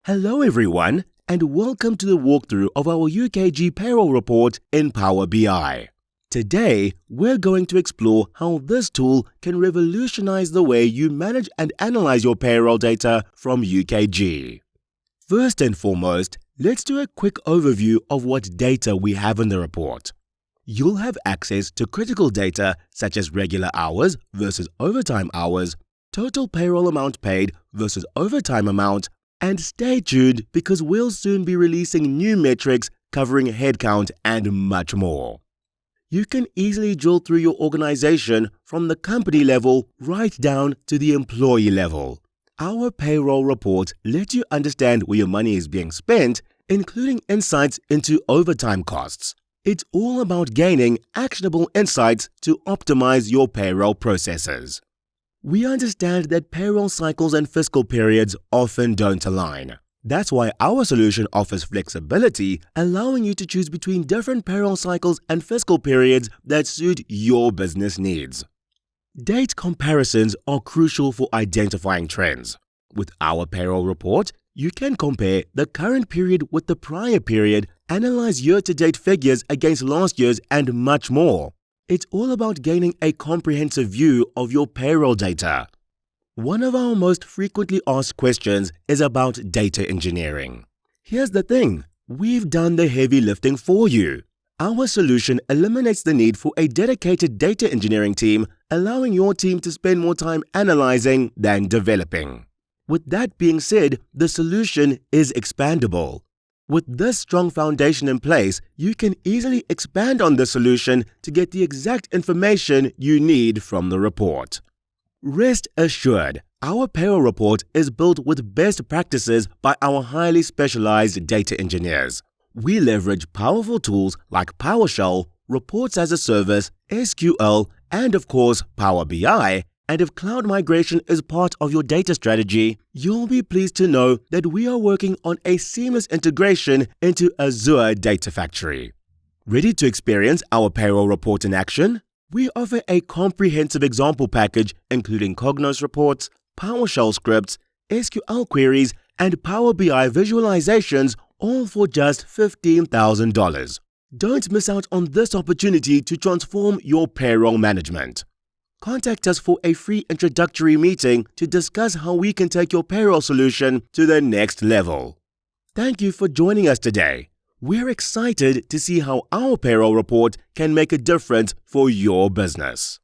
Hello everyone, and welcome to the walkthrough of our UKG payroll report in Power BI. Today, we're going to explore how this tool can revolutionize the way you manage and analyze your payroll data from UKG. First and foremost, let's do a quick overview of what data we have in the report. You'll have access to critical data such as regular hours versus overtime hours, total payroll amount paid versus overtime amount, and stay tuned because we'll soon be releasing new metrics covering headcount and much more. You can easily drill through your organization from the company level right down to the employee level. Our payroll report lets you understand where your money is being spent, including insights into overtime costs. It's all about gaining actionable insights to optimize your payroll processes. We understand that payroll cycles and fiscal periods often don't align. That's why our solution offers flexibility, allowing you to choose between different payroll cycles and fiscal periods that suit your business needs. Date comparisons are crucial for identifying trends. With our payroll report, you can compare the current period with the prior period, analyze year-to-date figures against last year's, and much more. It's all about gaining a comprehensive view of your payroll data. One of our most frequently asked questions is about data engineering. Here's the thing, we've done the heavy lifting for you. Our solution eliminates the need for a dedicated data engineering team, allowing your team to spend more time analyzing than developing. With that being said, the solution is expandable. With this strong foundation in place, you can easily expand on the solution to get the exact information you need from the report. Rest assured, our payroll report is built with best practices by our highly specialized data engineers. We leverage powerful tools like PowerShell, Reports as a Service, SQL, and of course Power BI. And if cloud migration is part of your data strategy, you'll be pleased to know that we are working on a seamless integration into Azure Data Factory. Ready to experience our payroll report in action? We offer a comprehensive example package including Cognos reports, PowerShell scripts, SQL queries, and Power BI visualizations, all for just $15,000. Don't miss out on this opportunity to transform your payroll management. Contact us for a free introductory meeting to discuss how we can take your payroll solution to the next level. Thank you for joining us today. We're excited to see how our payroll report can make a difference for your business.